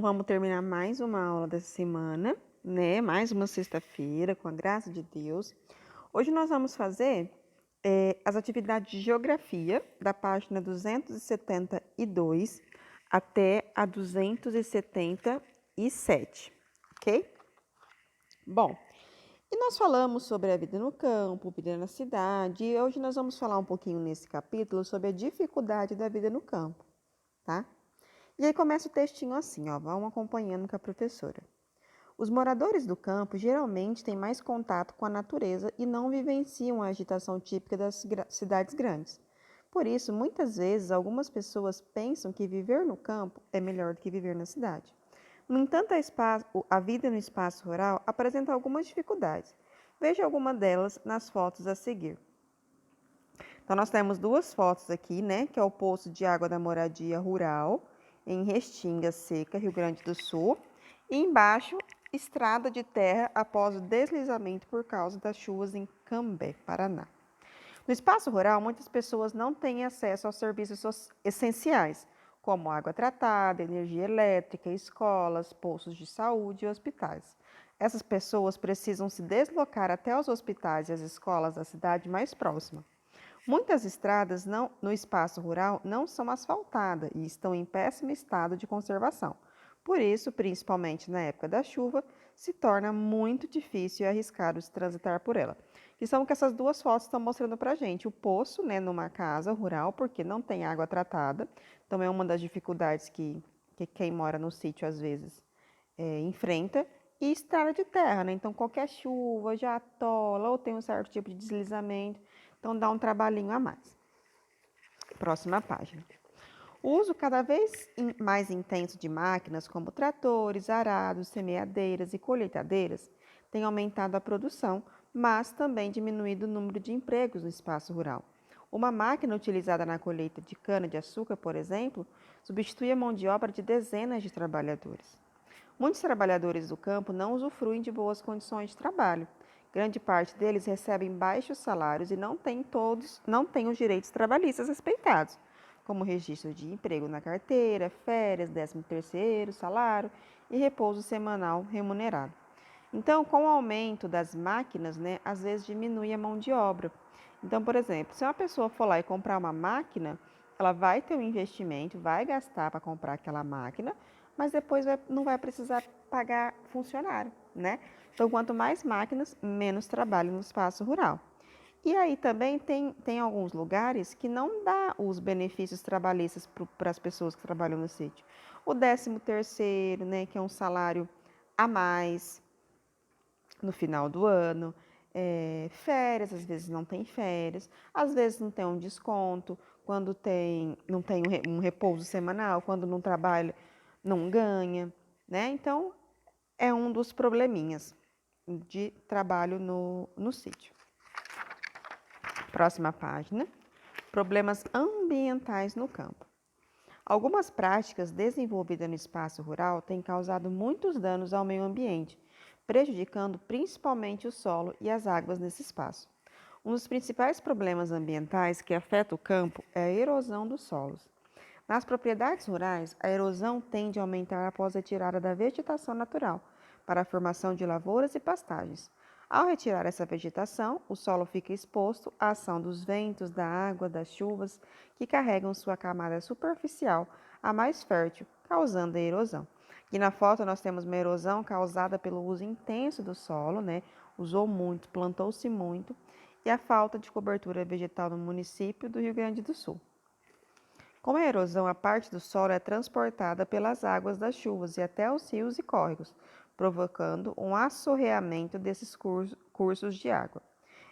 vamos terminar mais uma aula dessa semana, né? Mais uma sexta-feira, com a graça de Deus. Hoje nós vamos fazer as atividades de geografia, da página 272 até a 277, ok? Bom, e nós falamos sobre a vida no campo, vida na cidade, e hoje nós vamos falar um pouquinho nesse capítulo sobre a dificuldade da vida no campo, tá? E aí começa o textinho assim, ó, vão acompanhando com a professora. Os moradores do campo geralmente têm mais contato com a natureza e não vivenciam a agitação típica das cidades grandes. Por isso, muitas vezes, algumas pessoas pensam que viver no campo é melhor do que viver na cidade. No entanto, a vida no espaço rural apresenta algumas dificuldades. Veja alguma delas nas fotos a seguir. Então, nós temos duas fotos aqui, né? Que é o poço de água da moradia rural, em Restinga Seca, Rio Grande do Sul. E embaixo, estrada de terra após o deslizamento por causa das chuvas em Cambé, Paraná. No espaço rural, muitas pessoas não têm acesso aos serviços essenciais, como água tratada, energia elétrica, escolas, postos de saúde e hospitais. Essas pessoas precisam se deslocar até os hospitais e as escolas da cidade mais próxima. Muitas estradas no espaço rural não são asfaltadas e estão em péssimo estado de conservação. Por isso, principalmente na época da chuva, se torna muito difícil e arriscado se transitar por ela. Que são que essas duas fotos estão mostrando para a gente. O poço, né, numa casa rural, porque não tem água tratada. Então, é uma das dificuldades que quem mora no sítio, às vezes, enfrenta. E estrada de terra, né? Então, qualquer chuva já atola ou tem um certo tipo de deslizamento. Então, dá um trabalhinho a mais. Próxima página. O uso cada vez mais intenso de máquinas como tratores, arados, semeadeiras e colheitadeiras tem aumentado a produção, mas também diminuído o número de empregos no espaço rural. Uma máquina utilizada na colheita de cana-de-açúcar, por exemplo, substitui a mão de obra de dezenas de trabalhadores. Muitos trabalhadores do campo não usufruem de boas condições de trabalho. Grande parte deles recebem baixos salários e não têm os direitos trabalhistas respeitados, como registro de emprego na carteira, férias, 13º salário e repouso semanal remunerado. Então, com o aumento das máquinas, né, às vezes diminui a mão de obra. Então, por exemplo, se uma pessoa for lá e comprar uma máquina, ela vai ter um investimento, vai gastar para comprar aquela máquina, mas depois não vai precisar pagar funcionário, né? Então, quanto mais máquinas, menos trabalho no espaço rural. E aí também tem alguns lugares que não dá os benefícios trabalhistas para as pessoas que trabalham no sítio. O 13º, né, que é um salário a mais no final do ano, férias, às vezes não tem férias, às vezes não tem um desconto, quando não tem um repouso semanal, quando não trabalha, não ganha, né? Então, é um dos probleminhas de trabalho no sítio. Próxima página. Problemas ambientais no campo. Algumas práticas desenvolvidas no espaço rural têm causado muitos danos ao meio ambiente, prejudicando principalmente o solo e as águas nesse espaço. Um dos principais problemas ambientais que afeta o campo é a erosão dos solos. Nas propriedades rurais, a erosão tende a aumentar após a retirada da vegetação natural, para a formação de lavouras e pastagens. Ao retirar essa vegetação, o solo fica exposto à ação dos ventos, da água, das chuvas, que carregam sua camada superficial a mais fértil, causando a erosão. Aqui na foto nós temos uma erosão causada pelo uso intenso do solo, né? Usou muito, plantou-se muito, e a falta de cobertura vegetal no município do Rio Grande do Sul. Com a erosão, a parte do solo é transportada pelas águas das chuvas e até os rios e córregos, provocando um assorreamento desses cursos de água.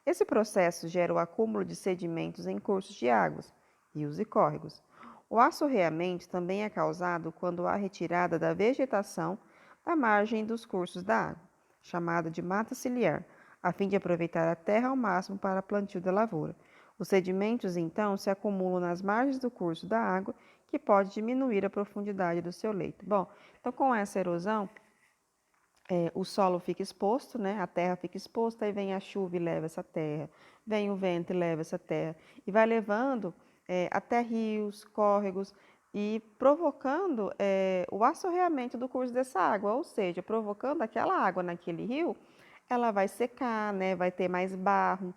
Esse processo gera o acúmulo de sedimentos em cursos de águas, rios e córregos. O assorreamento também é causado quando há retirada da vegetação da margem dos cursos da água, chamada de mata ciliar, a fim de aproveitar a terra ao máximo para plantio da lavoura. Os sedimentos, então, se acumulam nas margens do curso da água, que pode diminuir a profundidade do seu leito. Bom, então com essa erosão, o solo fica exposto, né? A terra fica exposta, aí vem a chuva e leva essa terra, vem o vento e leva essa terra, e vai levando até rios, córregos, e provocando o assoreamento do curso dessa água, ou seja, provocando aquela água naquele rio, ela vai secar, né, vai ter mais barro,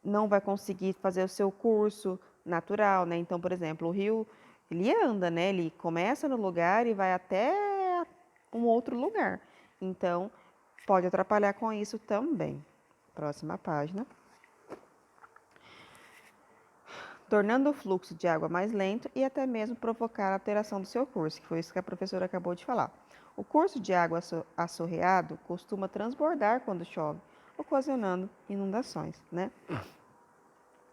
não vai conseguir fazer o seu curso natural, né? Então, por exemplo, o rio, ele anda, né? Ele começa no lugar e vai até um outro lugar. Então, pode atrapalhar com isso também. Próxima página. Tornando o fluxo de água mais lento e até mesmo provocar a alteração do seu curso, que foi isso que a professora acabou de falar. O curso de água assoreado costuma transbordar quando chove, ocasionando inundações, né?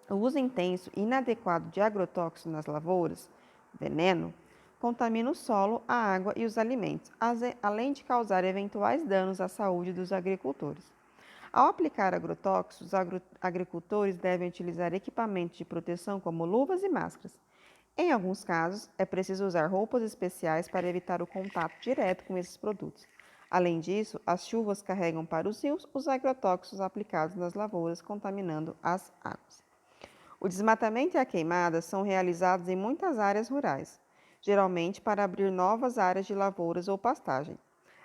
O uso intenso e inadequado de agrotóxicos nas lavouras, veneno, contamina o solo, a água e os alimentos, além de causar eventuais danos à saúde dos agricultores. Ao aplicar agrotóxicos, os agricultores devem utilizar equipamentos de proteção como luvas e máscaras. Em alguns casos, é preciso usar roupas especiais para evitar o contato direto com esses produtos. Além disso, as chuvas carregam para os rios os agrotóxicos aplicados nas lavouras, contaminando as águas. O desmatamento e a queimada são realizados em muitas áreas rurais, geralmente para abrir novas áreas de lavouras ou pastagem.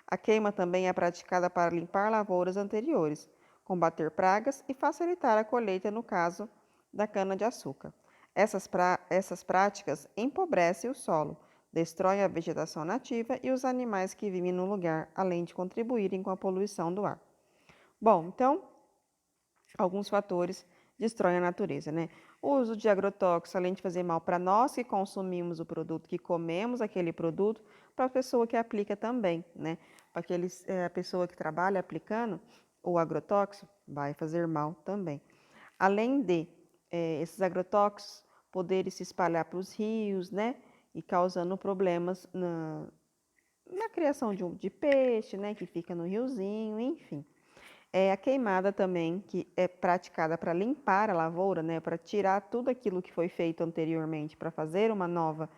A queima também é praticada para limpar lavouras anteriores, combater pragas e facilitar a colheita no caso da cana-de-açúcar. Essas práticas empobrecem o solo, destroem a vegetação nativa e os animais que vivem no lugar, além de contribuírem com a poluição do ar. Bom, então, alguns fatores destroem a natureza, né? O uso de agrotóxicos, além de fazer mal para nós que consumimos o produto, que comemos aquele produto, para a pessoa que aplica também, né? Para a pessoa que trabalha aplicando o agrotóxico, vai fazer mal também. Além de esses agrotóxicos poderem se espalhar para os rios, né? E causando problemas na criação de peixe, né? Que fica no riozinho, enfim. A queimada também, que é praticada para limpar a lavoura, né, para tirar tudo aquilo que foi feito anteriormente para fazer uma nova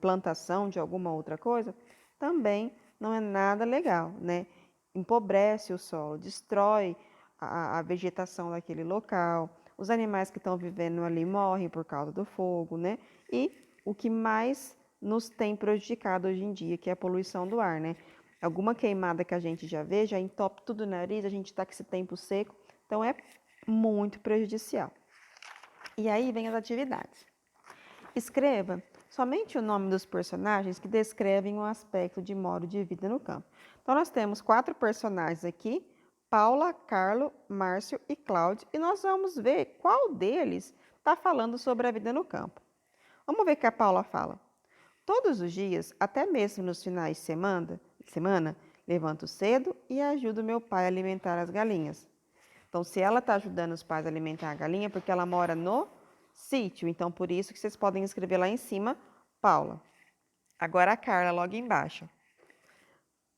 plantação de alguma outra coisa, também não é nada legal, né? Empobrece o solo, destrói a vegetação daquele local, os animais que estão vivendo ali morrem por causa do fogo, né? E o que mais nos tem prejudicado hoje em dia, que é a poluição do ar, né? Alguma queimada que a gente já vê, já entope tudo o nariz, a gente está com esse tempo seco, então é muito prejudicial. E aí vem as atividades. Escreva somente o nome dos personagens que descrevem o aspecto de modo de vida no campo. Então, nós temos 4 personagens aqui, Paula, Carlo, Márcio e Cláudio, e nós vamos ver qual deles está falando sobre a vida no campo. Vamos ver o que a Paula fala. Todos os dias, até mesmo nos finais de semana, levanto cedo e ajudo meu pai a alimentar as galinhas. Então, se ela está ajudando os pais a alimentar a galinha, porque ela mora no sítio. Então, por isso que vocês podem escrever lá em cima, Paula. Agora a Carla, logo embaixo.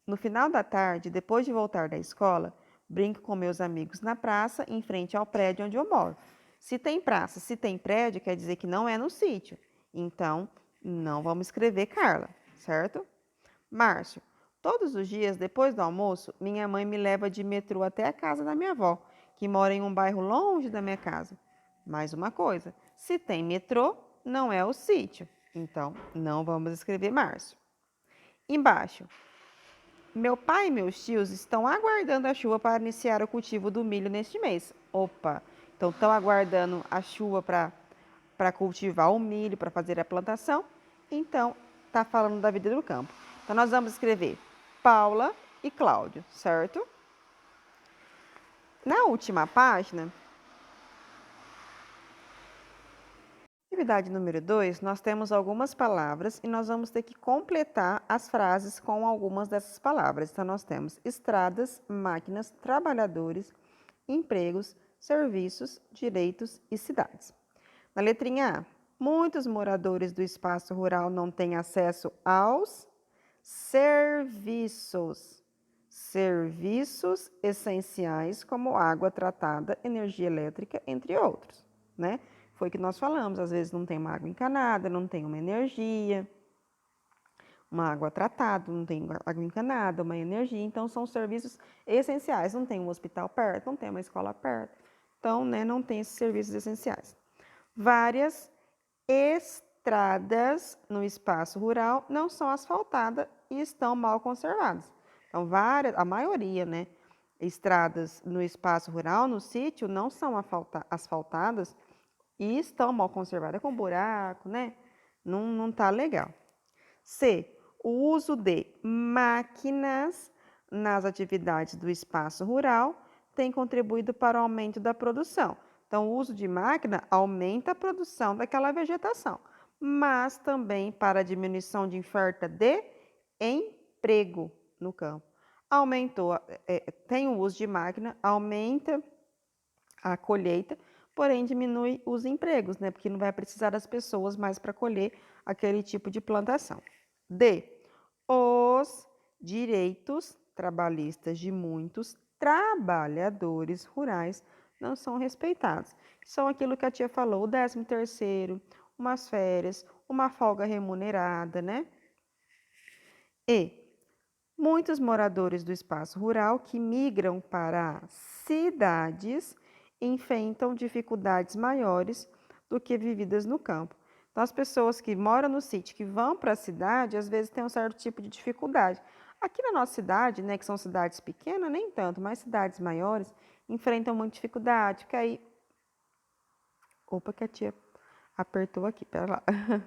No final da tarde, depois de voltar da escola, brinco com meus amigos na praça, em frente ao prédio onde eu moro. Se tem praça, se tem prédio, quer dizer que não é no sítio. Então, não vamos escrever Carla, certo? Márcio. Todos os dias, depois do almoço, minha mãe me leva de metrô até a casa da minha avó, que mora em um bairro longe da minha casa. Mais uma coisa, se tem metrô, não é o sítio. Então, não vamos escrever Márcio. Embaixo. Meu pai e meus tios estão aguardando a chuva para iniciar o cultivo do milho neste mês. Opa! Então, estão aguardando a chuva para cultivar o milho, para fazer a plantação. Então, está falando da vida do campo. Então, nós vamos escrever Paula e Cláudio, certo? Na última página, atividade número 2, nós temos algumas palavras e nós vamos ter que completar as frases com algumas dessas palavras. Então, nós temos estradas, máquinas, trabalhadores, empregos, serviços, direitos e cidades. Na letrinha A, muitos moradores do espaço rural não têm acesso aos serviços. Serviços essenciais como água tratada, energia elétrica, entre outros, né? Foi o que nós falamos, às vezes não tem uma água encanada, não tem uma energia, uma água tratada, não tem água encanada, uma energia, então são serviços essenciais, não tem um hospital perto, não tem uma escola perto, então, né, não tem esses serviços essenciais. Várias estradas no espaço rural não são asfaltadas e estão mal conservadas. Então, a maioria, né, estradas no espaço rural, no sítio, não são asfaltadas e estão mal conservadas, com buraco, né? Não tá legal. C. O uso de máquinas nas atividades do espaço rural tem contribuído para o aumento da produção. Então, o uso de máquina aumenta a produção daquela vegetação, mas também para a diminuição de oferta de emprego no campo. Tem o uso de máquina, aumenta a colheita, porém diminui os empregos, né? Porque não vai precisar das pessoas mais para colher aquele tipo de plantação. D. Os direitos trabalhistas de muitos trabalhadores rurais não são respeitados. São aquilo que a tia falou, o 13º, umas férias, uma folga remunerada, né? E muitos moradores do espaço rural que migram para cidades enfrentam dificuldades maiores do que vividas no campo. Então, as pessoas que moram no sítio, que vão para a cidade, às vezes têm um certo tipo de dificuldade. Aqui na nossa cidade, né, que são cidades pequenas, nem tanto, mas cidades maiores, enfrentam muita dificuldade, porque aí... Opa, que a tia apertou aqui, pera lá. A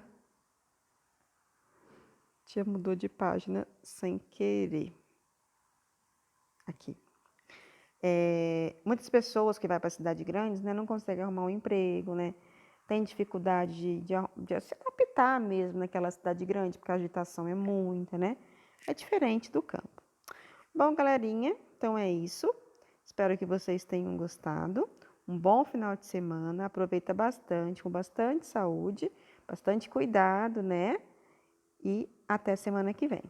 tia mudou de página sem querer. Aqui. Muitas pessoas que vão para a cidade grande, né, não conseguem arrumar um emprego, né? Tem dificuldade de se adaptar mesmo naquela cidade grande, porque a agitação é muita, né? É diferente do campo. Bom, galerinha, então é isso. Espero que vocês tenham gostado. Um bom final de semana. Aproveita bastante, com bastante saúde, bastante cuidado, né? E até semana que vem.